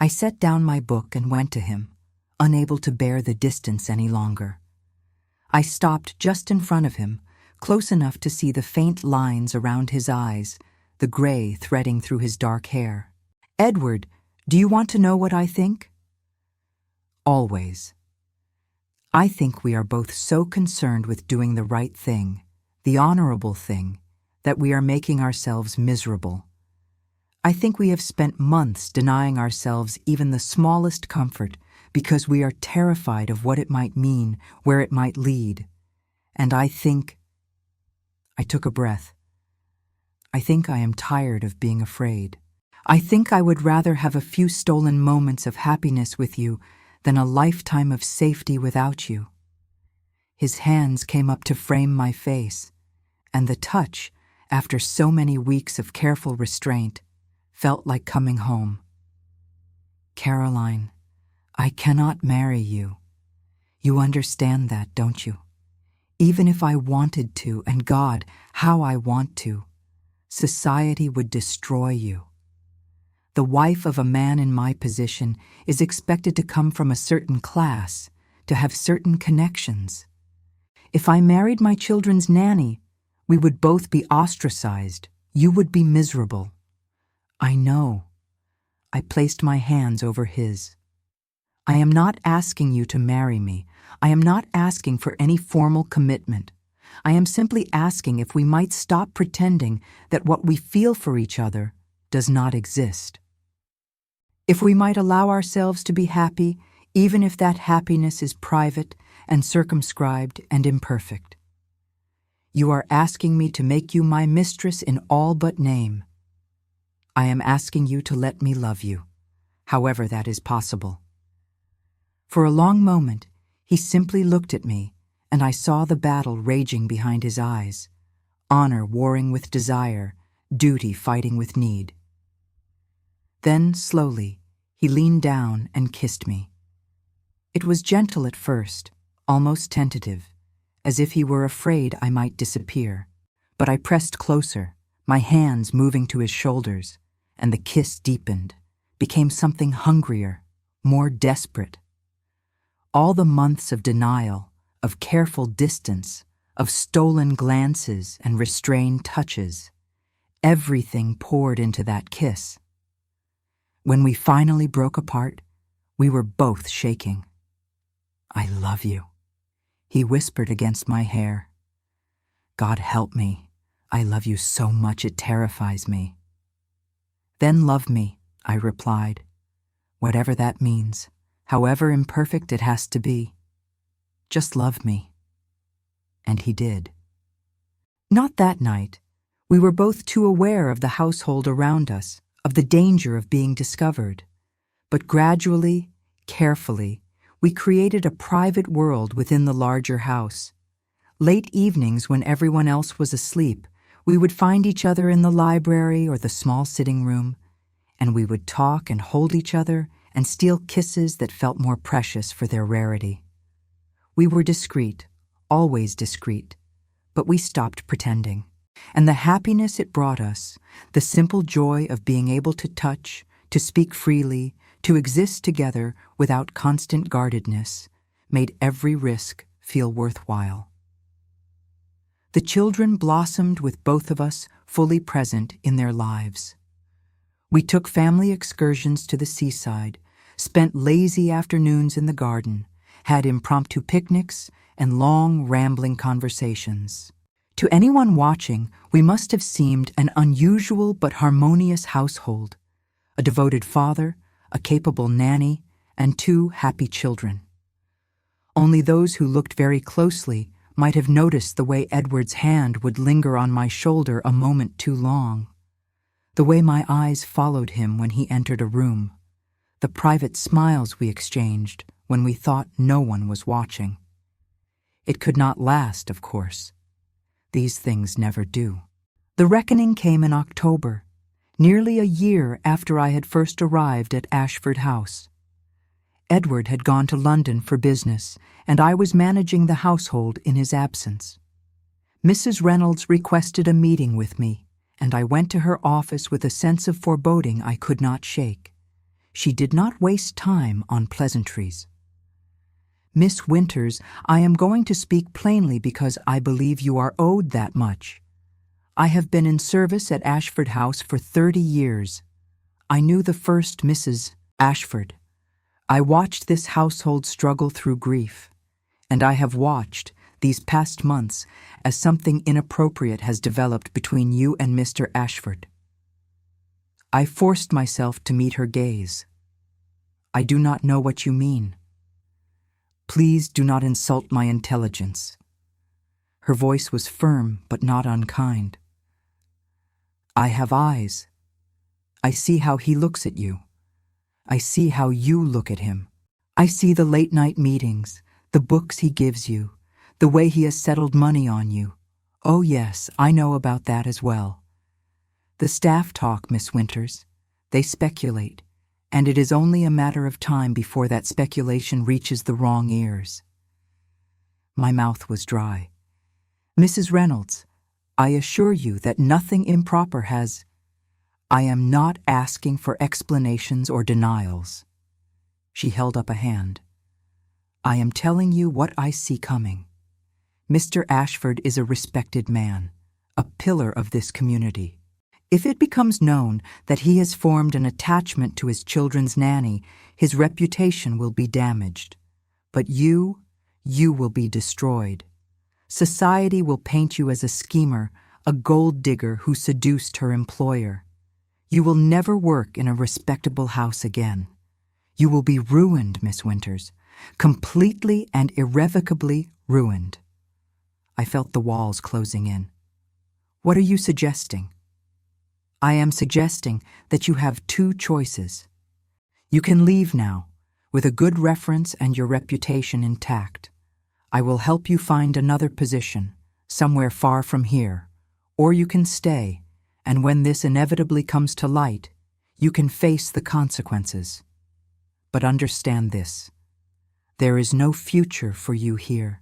[SPEAKER 1] I set down my book and went to him, unable to bear the distance any longer. I stopped just in front of him, close enough to see the faint lines around his eyes, the gray threading through his dark hair. Edward, do you want to know what I think? Always. I think we are both so concerned with doing the right thing, the honorable thing, that we are making ourselves miserable. I think we have spent months denying ourselves even the smallest comfort because we are terrified of what it might mean, where it might lead. And I took a breath. I think I am tired of being afraid. I think I would rather have a few stolen moments of happiness with you than a lifetime of safety without you. His hands came up to frame my face, and the touch, after so many weeks of careful restraint, felt like coming home. Caroline, I cannot marry you. You understand that, don't you? Even if I wanted to, and God, how I want to, society would destroy you. The wife of a man in my position is expected to come from a certain class, to have certain connections. If I married my children's nanny, we would both be ostracized. You would be miserable. I know. I placed my hands over his. I am not asking you to marry me. I am not asking for any formal commitment. I am simply asking if we might stop pretending that what we feel for each other does not exist. If we might allow ourselves to be happy, even if that happiness is private and circumscribed and imperfect. You are asking me to make you my mistress in all but name. I am asking you to let me love you, however that is possible. For a long moment, he simply looked at me, and I saw the battle raging behind his eyes, honor warring with desire, duty fighting with need. Then, slowly, he leaned down and kissed me. It was gentle at first, almost tentative, as if he were afraid I might disappear. But I pressed closer, my hands moving to his shoulders, and the kiss deepened, became something hungrier, more desperate. All the months of denial, of careful distance, of stolen glances and restrained touches, everything poured into that kiss. When we finally broke apart, we were both shaking. "I love you," he whispered against my hair. "God help me, I love you so much it terrifies me." "Then love me," I replied, "whatever that means, however imperfect it has to be. Just love me." And he did. Not that night. We were both too aware of the household around us, of the danger of being discovered. But gradually, carefully, we created a private world within the larger house. Late evenings, when everyone else was asleep, we would find each other in the library or the small sitting room, and we would talk and hold each other and steal kisses that felt more precious for their rarity. We were discreet, always discreet, but we stopped pretending. And the happiness it brought us, the simple joy of being able to touch, to speak freely, to exist together without constant guardedness, made every risk feel worthwhile. The children blossomed with both of us fully present in their lives. We took family excursions to the seaside, spent lazy afternoons in the garden, had impromptu picnics and long, rambling conversations. To anyone watching, we must have seemed an unusual but harmonious household, a devoted father, a capable nanny, and 2 happy children. Only those who looked very closely might have noticed the way Edward's hand would linger on my shoulder a moment too long, the way my eyes followed him when he entered a room, the private smiles we exchanged when we thought no one was watching. It could not last, of course. These things never do. The reckoning came in October, nearly a year after I had first arrived at Ashford House. Edward had gone to London for business, and I was managing the household in his absence. Mrs. Reynolds requested a meeting with me, and I went to her office with a sense of foreboding I could not shake. She did not waste time on pleasantries. "Miss Winters, I am going to speak plainly because I believe you are owed that much. I have been in service at Ashford House for 30 years. I knew the first Mrs. Ashford. I watched this household struggle through grief, and I have watched, these past months, as something inappropriate has developed between you and Mr. Ashford." I forced myself to meet her gaze. "I do not know what you mean. Please do not insult my intelligence." Her voice was firm but not unkind. "I have eyes. I see how he looks at you. I see how you look at him. I see the late-night meetings, the books he gives you, the way he has settled money on you. Oh yes, I know about that as well. The staff talk, Miss Winters. They speculate, and it is only a matter of time before that speculation reaches the wrong ears." My mouth was dry. "Mrs. Reynolds, I assure you that nothing improper has—" "I am not asking for explanations or denials." She held up a hand. "I am telling you what I see coming. Mr. Ashford is a respected man, a pillar of this community. If it becomes known that he has formed an attachment to his children's nanny, his reputation will be damaged. But you will be destroyed. Society will paint you as a schemer, a gold digger who seduced her employer. You will never work in a respectable house again. You will be ruined, Miss Winters, completely and irrevocably ruined." I felt the walls closing in. "What are you suggesting?" "I am suggesting that you have 2 choices. You can leave now, with a good reference and your reputation intact. I will help you find another position, somewhere far from here. Or you can stay, and when this inevitably comes to light, you can face the consequences. But understand this: there is no future for you here.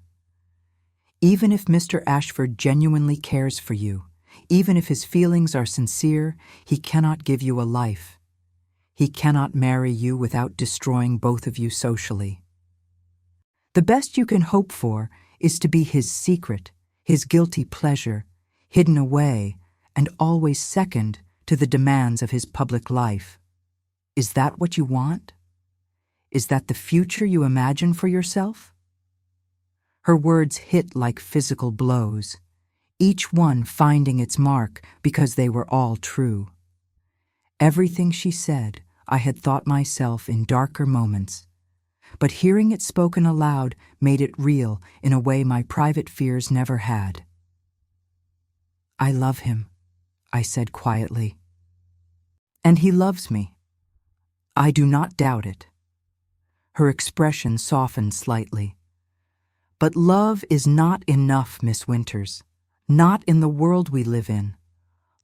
[SPEAKER 1] Even if Mr. Ashford genuinely cares for you, even if his feelings are sincere, he cannot give you a life. He cannot marry you without destroying both of you socially. The best you can hope for is to be his secret, his guilty pleasure, hidden away and always second to the demands of his public life. Is that what you want? Is that the future you imagine for yourself? Her words hit like physical blows, each one finding its mark because they were all true. Everything she said I had thought myself in darker moments, but hearing it spoken aloud made it real in a way my private fears never had. I love him, I said quietly. And he loves me. I do not doubt it. Her expression softened slightly. But love is not enough, Miss Winters. Not in the world we live in.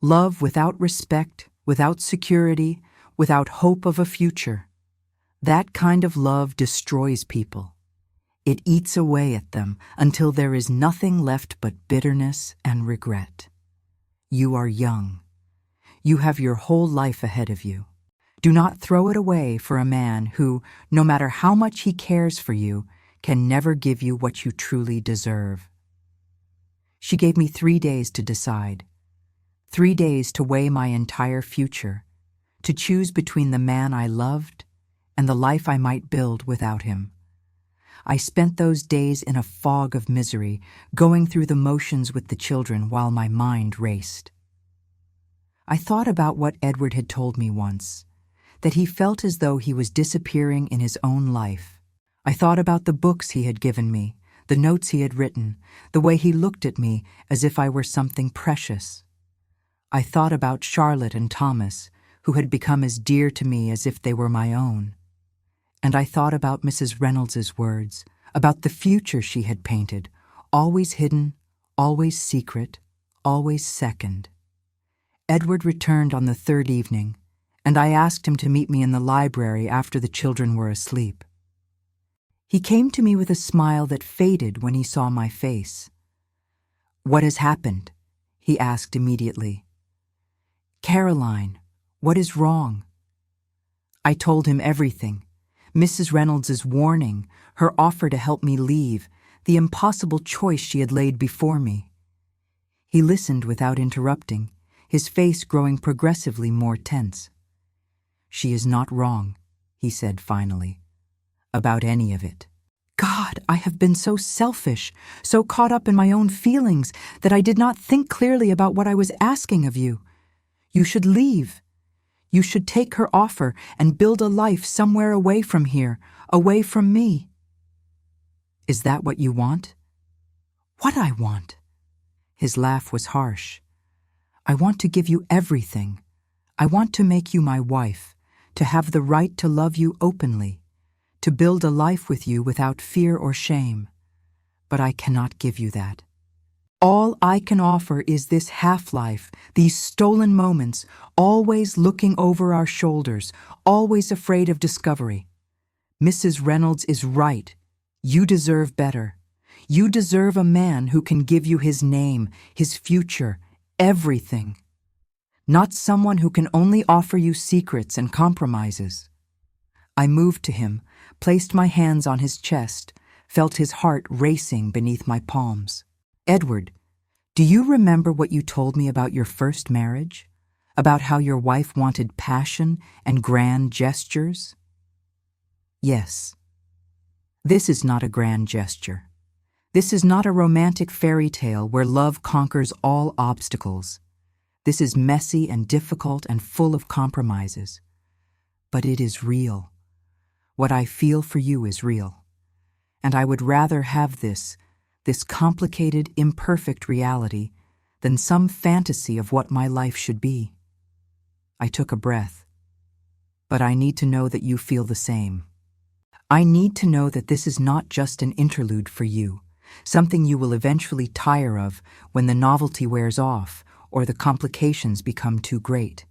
[SPEAKER 1] Love without respect, without security, without hope of a future. That kind of love destroys people. It eats away at them until there is nothing left but bitterness and regret. You are young. You have your whole life ahead of you. Do not throw it away for a man who, no matter how much he cares for you, can never give you what you truly deserve. She gave me 3 days to decide. 3 days to weigh my entire future, to choose between the man I loved and the life I might build without him. I spent those days in a fog of misery, going through the motions with the children while my mind raced. I thought about what Edward had told me once, that he felt as though he was disappearing in his own life. I thought about the books he had given me, the notes he had written, the way he looked at me as if I were something precious. I thought about Charlotte and Thomas, who had become as dear to me as if they were my own. And I thought about Mrs. Reynolds's words, about the future she had painted, always hidden, always secret, always second. Edward returned on the 3rd evening, and I asked him to meet me in the library after the children were asleep. He came to me with a smile that faded when he saw my face. "What has happened?" he asked immediately. "Caroline, what is wrong?" I told him everything. Mrs. Reynolds's warning, her offer to help me leave, the impossible choice she had laid before me. He listened without interrupting, his face growing progressively more tense. "She is not wrong," he said finally, "about any of it." God, I have been so selfish, so caught up in my own feelings that I did not think clearly about what I was asking of you. You should leave. You should take her offer and build a life somewhere away from here, away from me. Is that what you want? What I want? His laugh was harsh. I want to give you everything. I want to make you my wife, to have the right to love you openly, to build a life with you without fear or shame. But I cannot give you that. All I can offer is this half-life, these stolen moments, always looking over our shoulders, always afraid of discovery. Mrs. Reynolds is right. You deserve better. You deserve a man who can give you his name, his future, everything. Not someone who can only offer you secrets and compromises. I moved to him, placed my hands on his chest, felt his heart racing beneath my palms. "Edward, do you remember what you told me about your first marriage? About how your wife wanted passion and grand gestures?" "Yes. This is not a grand gesture. This is not a romantic fairy tale where love conquers all obstacles. This is messy and difficult and full of compromises. But it is real. What I feel for you is real. And I would rather have this complicated, imperfect reality than some fantasy of what my life should be." I took a breath. "But I need to know that you feel the same. I need to know that this is not just an interlude for you, something you will eventually tire of when the novelty wears off or the complications become too great.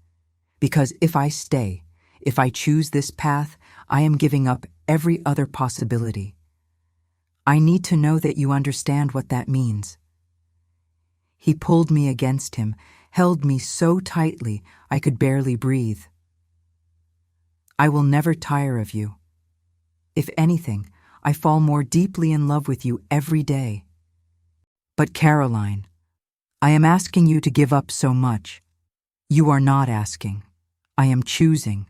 [SPEAKER 1] Because if I stay, if I choose this path, I am giving up every other possibility. I need to know that you understand what that means." He pulled me against him, held me so tightly I could barely breathe. "I will never tire of you. If anything, I fall more deeply in love with you every day. But Caroline, I am asking you to give up so much. You are not asking. I am choosing.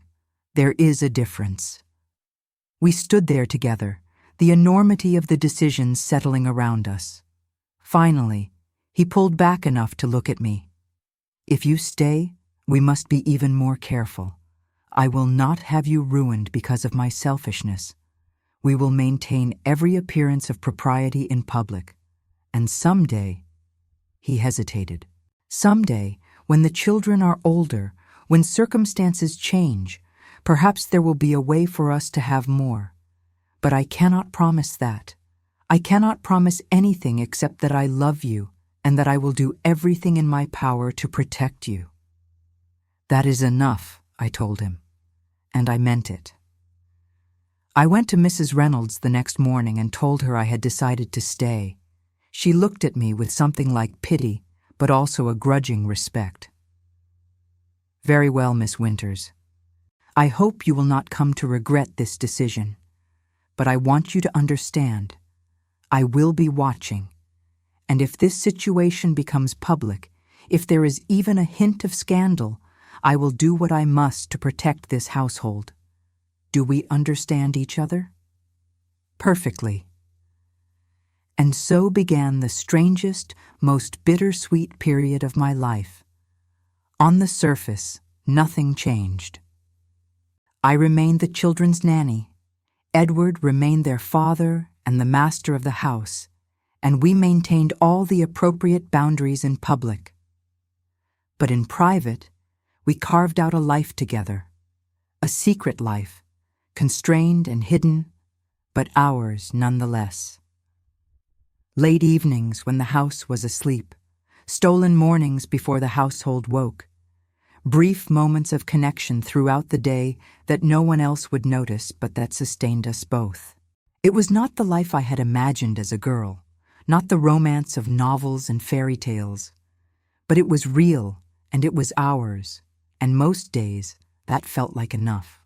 [SPEAKER 1] There is a difference. We stood there together, the enormity of the decisions settling around us. Finally, he pulled back enough to look at me. If you stay, we must be even more careful. I will not have you ruined because of my selfishness. We will maintain every appearance of propriety in public. And someday, he hesitated, someday, when the children are older, when circumstances change, perhaps there will be a way for us to have more. But I cannot promise that. I cannot promise anything except that I love you and that I will do everything in my power to protect you. That is enough, I told him, and I meant it. I went to Mrs. Reynolds the next morning and told her I had decided to stay. She looked at me with something like pity, but also a grudging respect. Very well, Miss Winters. I hope you will not come to regret this decision, but I want you to understand, I will be watching, and if this situation becomes public, if there is even a hint of scandal, I will do what I must to protect this household. Do we understand each other? Perfectly. And so began the strangest, most bittersweet period of my life. On the surface, nothing changed. I remained the children's nanny. Edward remained their father and the master of the house, and we maintained all the appropriate boundaries in public. But in private, we carved out a life together, a secret life, constrained and hidden, but ours nonetheless. Late evenings when the house was asleep, stolen mornings before the household woke, brief moments of connection throughout the day that no one else would notice but that sustained us both. It was not the life I had imagined as a girl, not the romance of novels and fairy tales, but it was real and it was ours, and most days that felt like enough.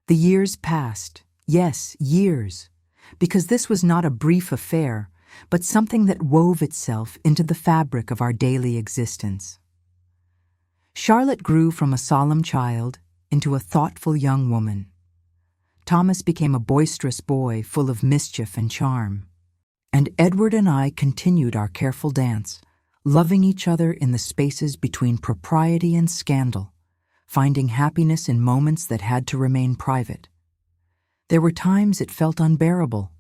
[SPEAKER 1] The years passed, yes, years, because this was not a brief affair, but something that wove itself into the fabric of our daily existence. Charlotte grew from a solemn child into a thoughtful young woman. Thomas became a boisterous boy full of mischief and charm. And Edward and I continued our careful dance, loving each other in the spaces between propriety and scandal, finding happiness in moments that had to remain private. There were times it felt unbearable,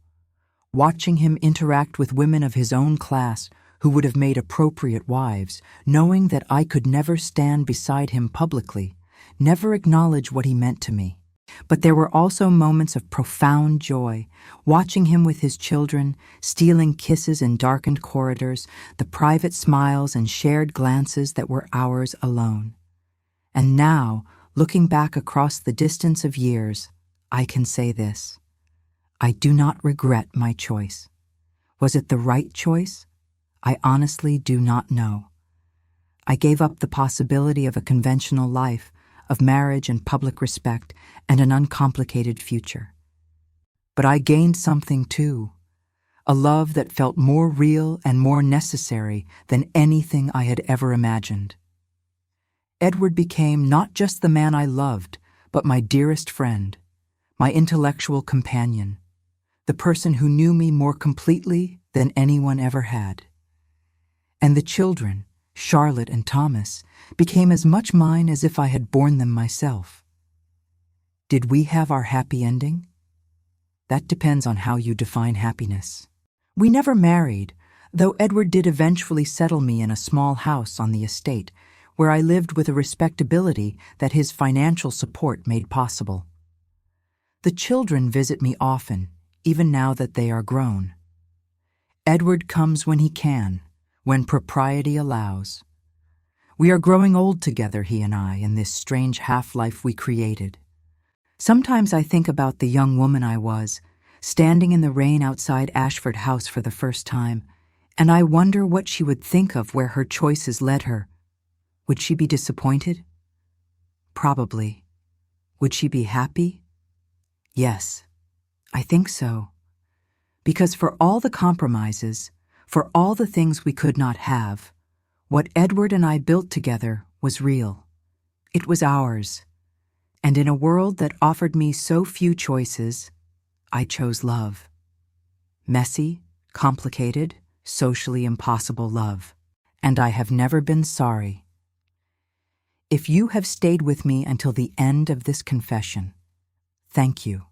[SPEAKER 1] watching him interact with women of his own class who would have made appropriate wives, knowing that I could never stand beside him publicly, never acknowledge what he meant to me. But there were also moments of profound joy, watching him with his children, stealing kisses in darkened corridors, the private smiles and shared glances that were ours alone. And now, looking back across the distance of years, I can say this. I do not regret my choice. Was it the right choice? I honestly do not know. I gave up the possibility of a conventional life, of marriage and public respect, and an uncomplicated future. But I gained something too, a love that felt more real and more necessary than anything I had ever imagined. Edward became not just the man I loved, but my dearest friend, my intellectual companion, the person who knew me more completely than anyone ever had. And the children, Charlotte and Thomas, became as much mine as if I had borne them myself. Did we have our happy ending? That depends on how you define happiness. We never married, though Edward did eventually settle me in a small house on the estate, where I lived with a respectability that his financial support made possible. The children visit me often, even now that they are grown. Edward comes when he can, when propriety allows. We are growing old together, he and I, in this strange half-life we created. Sometimes I think about the young woman I was, standing in the rain outside Ashford House for the first time, and I wonder what she would think of where her choices led her. Would she be disappointed? Probably. Would she be happy? Yes, I think so. Because for all the compromises, for all the things we could not have, what Edward and I built together was real. It was ours. And in a world that offered me so few choices, I chose love. Messy, complicated, socially impossible love. And I have never been sorry. If you have stayed with me until the end of this confession, thank you.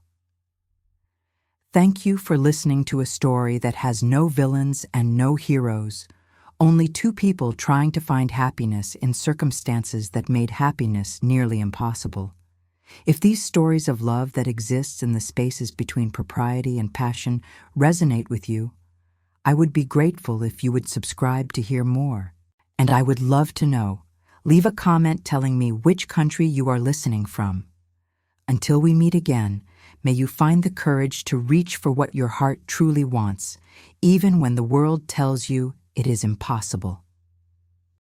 [SPEAKER 1] Thank you for listening to a story that has no villains and no heroes, only two people trying to find happiness in circumstances that made happiness nearly impossible. If these stories of love that exist in the spaces between propriety and passion resonate with you, I would be grateful if you would subscribe to hear more. And I would love to know. Leave a comment telling me which country you are listening from. Until we meet again, may you find the courage to reach for what your heart truly wants, even when the world tells you it is impossible.